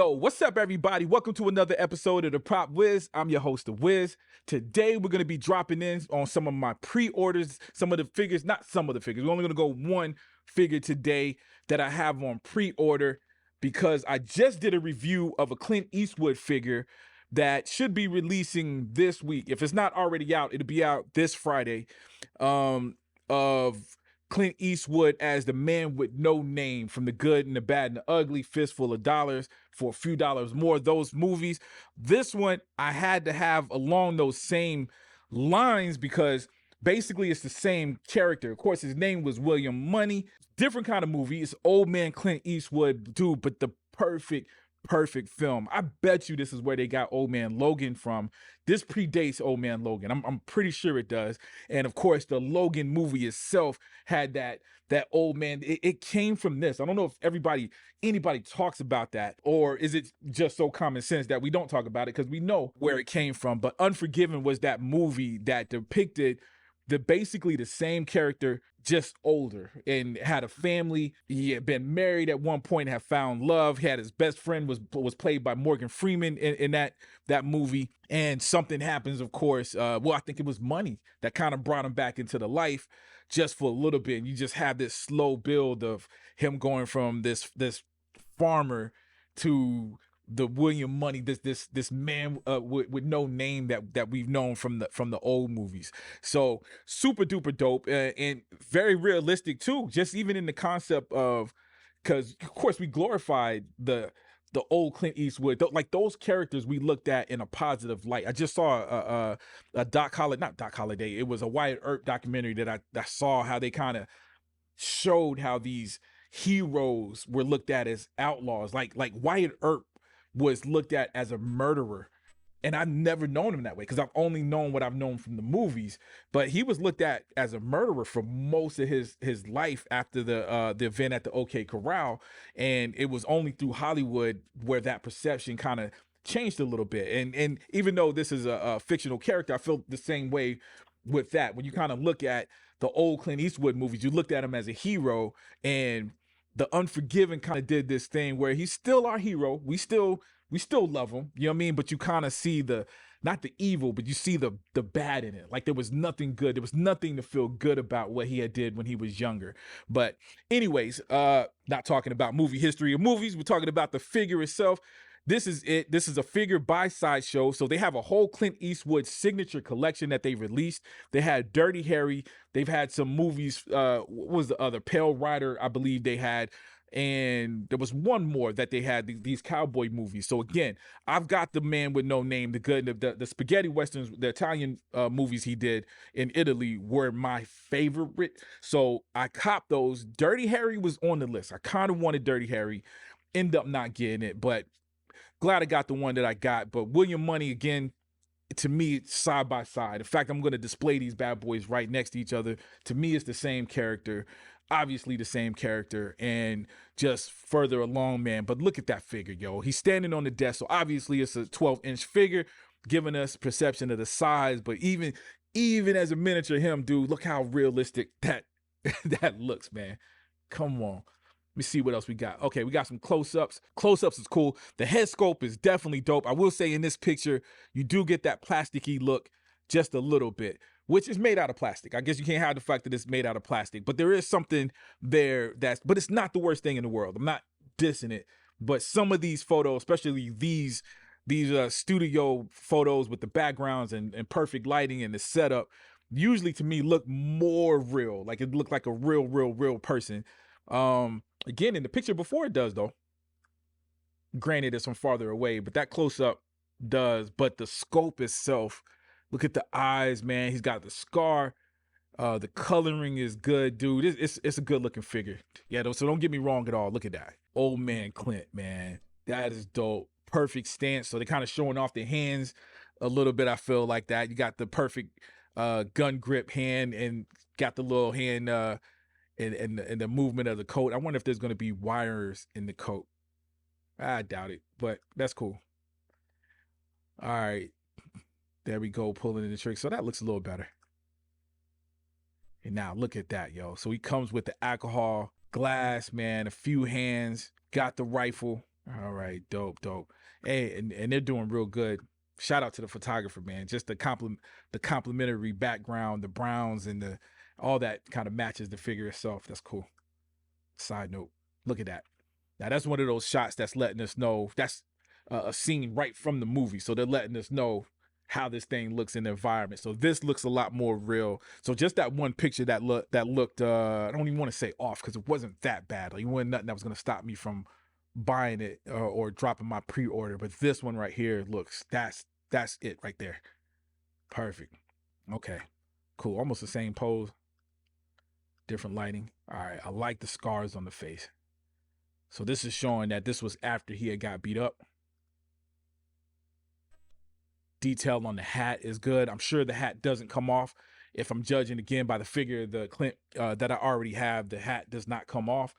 Yo, what's up, everybody? Welcome to another episode of the Prop Wiz. I'm your host, the Wiz. Today, we're going to be dropping in on some of my pre-orders, some of the figures, not some of the figures. We're only going to go one figure today that I have on pre-order because I just did a review of a Clint Eastwood figure that should be releasing this week. If it's not already out, it'll be out this Friday, of Clint Eastwood as the man with no name, From the Good and the Bad and the Ugly, Fistful of Dollars, For a Few Dollars More, those movies. This one I had to have along those same lines because basically it's the same character. Of course, his name was William Money. Different kind of movie. It's old man Clint Eastwood, dude, but the perfect film. I bet you this is where they got Old Man Logan from. This predates Old Man Logan. I'm pretty sure it does. And of course, the Logan movie itself had that old man. It came from this. I don't know if anybody talks about that, or is it just so common sense that we don't talk about it because we know where it came from. But Unforgiven was that movie that depicted basically the same character, just older, and had a family. He had been married at one point, had found love. He had his best friend was played by Morgan Freeman in that movie. And something happens, of course. I think it was money that kind of brought him back into the life just for a little bit. And you just have this slow build of him going from this farmer to the William Money, this man with no name that we've known from the old movies. So super duper dope, and very realistic too. Just even in the concept of, because of course we glorified the old Clint Eastwood, like those characters we looked at in a positive light. I just saw a not Doc Holliday. It was a Wyatt Earp documentary that I saw how they kind of showed how these heroes were looked at as outlaws. Like Wyatt Earp was looked at as a murderer, and I've never known him that way because I've only known what I've known from the movies. But he was looked at as a murderer for most of his life after the event at the OK Corral, and it was only through Hollywood where that perception kind of changed a little bit. And even though this is a fictional character, I feel the same way with that. When you kind of look at the old Clint Eastwood movies, you looked at him as a hero, and the Unforgiven kind of did this thing where he's still our hero. We still love him, you know what I mean? But you kind of see not the evil, but you see the bad in it. Like there was nothing good. There was nothing to feel good about what he had did when he was younger. But anyways, not talking about movie history of movies. We're talking about the figure itself. This is it. This is a figure by Sideshow. So they have a whole Clint Eastwood signature collection that they released. They had Dirty Harry. They've had some movies. What was the other? Pale Rider, I believe they had. And there was one more that they had, these cowboy movies. So again, I've got the man with no name, the spaghetti westerns, the Italian movies he did in Italy were my favorite. So I copped those. Dirty Harry was on the list. I kind of wanted Dirty Harry, end up not getting it, but glad I got the one that I got. But William Money, again, to me, side by side. In fact, I'm going to display these bad boys right next to each other. To me, it's the same character, obviously the same character, and just further along, man. But look at that figure, yo. He's standing on the desk, so obviously it's a 12-inch figure, giving us perception of the size. But even as a miniature him, dude, look how realistic that looks, man. Come on. Let me see what else we got. Okay, we got some close-ups. Close-ups is cool. The head sculpt is definitely dope. I will say in this picture, you do get that plasticky look just a little bit, which is made out of plastic. I guess you can't hide the fact that it's made out of plastic, but there is something there but it's not the worst thing in the world. I'm not dissing it, but some of these photos, especially these studio photos with the backgrounds and perfect lighting and the setup, usually to me look more real. Like it looked like a real person. Again, in the picture before it does, though. Granted, it's from farther away, but that close-up does. But the scope itself, look at the eyes, man. He's got the scar. The coloring is good, dude. It's a good-looking figure. Yeah, so don't get me wrong at all. Look at that. Old man Clint, man. That is dope. Perfect stance. So they're kind of showing off their hands a little bit, I feel like that. You got the perfect gun grip hand and got the little hand and the movement of the coat. I wonder if there's going to be wires in the coat. I doubt it, but that's cool. All right. There we go, pulling in the trick. So that looks a little better. And now look at that, yo. So he comes with the alcohol glass, man, a few hands, got the rifle. All right, dope. Hey, and they're doing real good. Shout out to the photographer, man. Just the complimentary background, the browns and the all that kind of matches the figure itself. That's cool. Side note, look at that. Now that's one of those shots that's letting us know that's a scene right from the movie. So they're letting us know how this thing looks in the environment. So this looks a lot more real. So just that one picture that looked I don't even want to say off because it wasn't that bad. Like it wasn't nothing that was gonna stop me from buying it or dropping my pre-order. But this one right here looks that's it right there. Perfect. Okay. Cool. Almost the same pose, different lighting. All right. I like the scars on the face. So this is showing that this was after he had got beat up. Detail on the hat is good. I'm sure the hat doesn't come off. If I'm judging again by the figure, the Clint that I already have, the hat does not come off.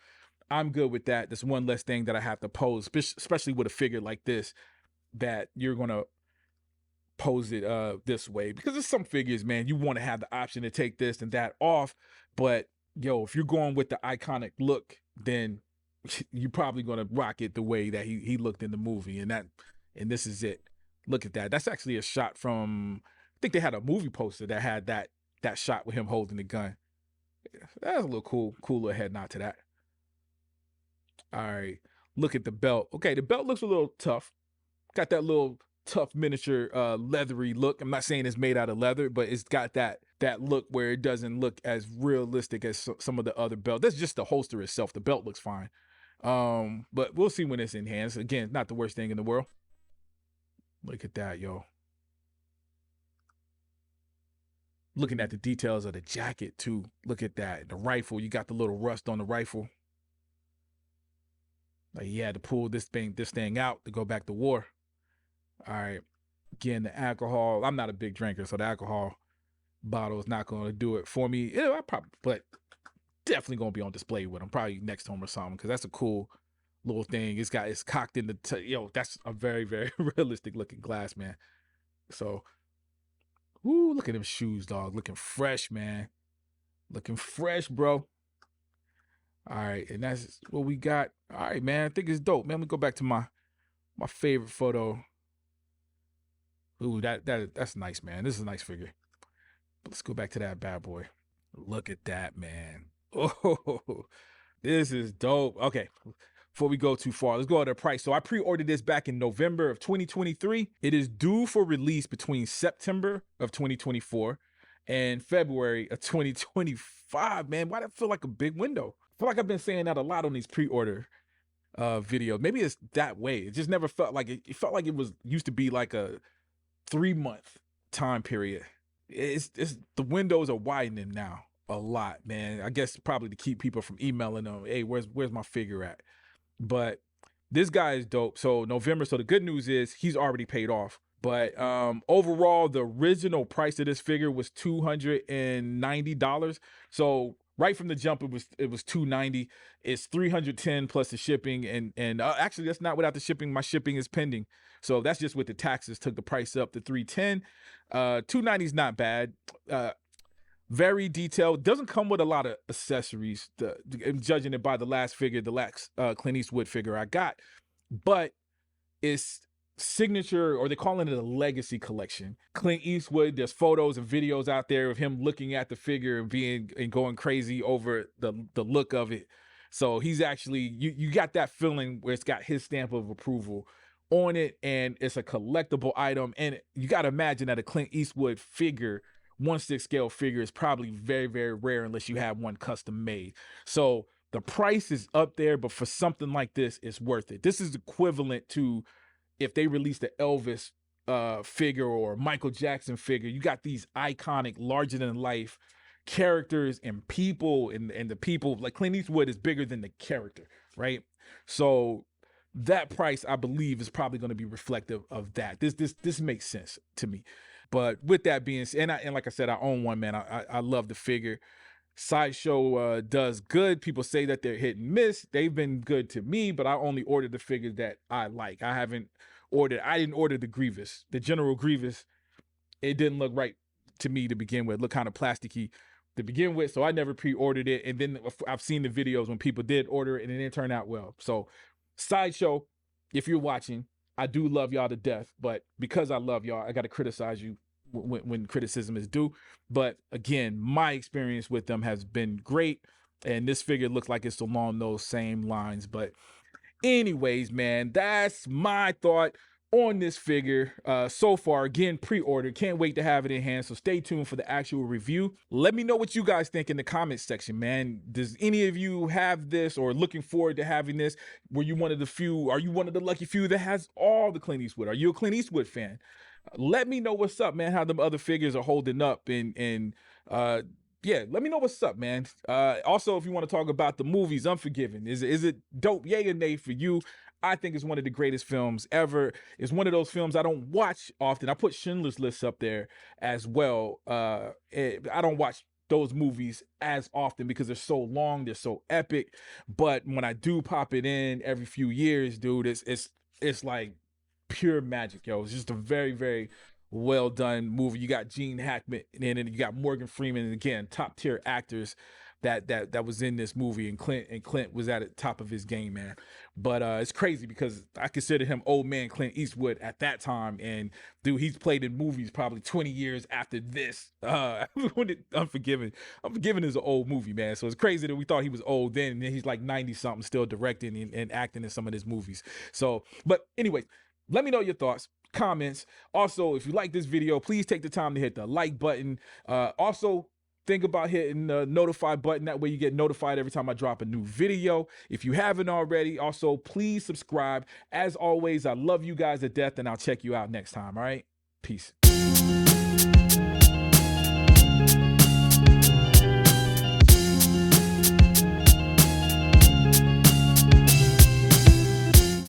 I'm good with that. That's one less thing that I have to pose, especially with a figure like this, that you're gonna pose it this way, because there's some figures, man, you want to have the option to take this and that off, but yo, if you're going with the iconic look, then you're probably gonna rock it the way that he looked in the movie, and this is it. Look at that. That's actually a shot from, I think they had a movie poster that had that shot with him holding the gun. That's a little cool little head nod to that. All right, look at the belt. Okay, the belt looks a little tough. Got that little tough miniature leathery look. I'm not saying it's made out of leather, but it's got that look where it doesn't look as realistic as some of the other belts. That's just the holster itself. The belt looks fine. But we'll see when it's in hands. Again, not the worst thing in the world. Look at that, yo. Looking at the details of the jacket too. Look at that. The rifle, you got the little rust on the rifle. Like he had to pull this thing out to go back to war. All right. Again, the alcohol. I'm not a big drinker, so the alcohol bottle is not going to do it for me. Yeah, I probably, but definitely going to be on display with him, probably next to him or something, because that's a cool little thing. It's cocked in the yo. That's a very, very realistic looking glass, man. So, ooh, look at them shoes, dog. Looking fresh, man. Looking fresh, bro. All right, and that's what we got. All right, man. I think it's dope, man. Let me go back to my favorite photo. Ooh, that's nice, man. This is a nice figure. But let's go back to that bad boy. Look at that, man. Oh, this is dope. Okay, before we go too far, let's go at the price. So I pre-ordered this back in November of 2023. It is due for release between September of 2024 and February of 2025, man. Why does that feel like a big window? I feel like I've been saying that a lot on these pre-order videos. Maybe it's that way. It just never felt like it felt like it was used to be like a 3-month time period. It's the windows are widening now a lot, man. I guess probably to keep people from emailing them, hey, where's my figure at? But this guy is dope. So November. So the good news is he's already paid off. But overall, the original price of this figure was $290. So right from the jump, it was $290. It's $310 plus the shipping, and actually that's not without the shipping. My shipping is pending, so that's just with the taxes. Took the price up to $310. $290 is not bad. Very detailed. Doesn't come with a lot of accessories. Judging it by the last figure, the last Clint Eastwood figure I got, but it's signature, or they're calling it a legacy collection. Clint Eastwood, there's photos and videos out there of him looking at the figure and going crazy over the look of it. So he's actually, you got that feeling where it's got his stamp of approval on it, and it's a collectible item. And you got to imagine that a Clint Eastwood figure, 1/6 scale figure, is probably very, very rare unless you have one custom made. So the price is up there, but for something like this, it's worth it. This is equivalent to if they released the Elvis figure or Michael Jackson figure. You got these iconic, larger than life characters and people, and the people, like Clint Eastwood is bigger than the character, right? So that price, I believe, is probably going to be reflective of that. This makes sense to me. But with that being said, and like I said, I own one, man. I love the figure. Sideshow does good. People say that they're hit and miss. They've been good to me, but I only ordered the figures that I like. I didn't order the Grievous, the General Grievous. It didn't look right to me to begin with. It looked kind of plasticky to begin with, so I never pre-ordered it. And then I've seen the videos when people did order it and it didn't turn out well. So Sideshow, if you're watching, I do love y'all to death, but because I love y'all, I got to criticize you when criticism is due. But again, my experience with them has been great, and this figure looks like it's along those same lines. But anyways, man, that's my thought on this figure so far. Again, pre-order, can't wait to have it in hand, so stay tuned for the actual review. Let me know what you guys think in the comments section, man. Does any of you have this or looking forward to having this? Were you one of the few, are you one of the lucky few that has all the Clint Eastwood? Are you a Clint Eastwood fan? Let me know what's up, man, how the other figures are holding up, and yeah, let me know what's up, man. Also, if you want to talk about the movies Unforgiven, is it dope, yay or nay for you? I think it's one of the greatest films ever. It's one of those films I don't watch often. I put Schindler's List up there as well. I don't watch those movies as often because they're so long, they're so epic. But when I do pop it in every few years, dude, it's like pure magic, yo. It's just a very, very well done movie. You got Gene Hackman in it, you got Morgan Freeman, and again, top tier actors that was in this movie, and Clint was at the top of his game, man. But it's crazy because I consider him old man Clint Eastwood at that time, and dude, he's played in movies probably 20 years after this. Unforgiven is an old movie, man, so it's crazy that we thought he was old then, and then he's like 90 something still directing and acting in some of his movies. So, but anyway, let me know your thoughts, comments. Also, if you like this video, please take the time to hit the like button. Also, think about hitting the notify button. That way you get notified every time I drop a new video. If you haven't already, also, please subscribe. As always, I love you guys to death, and I'll check you out next time, all right? Peace.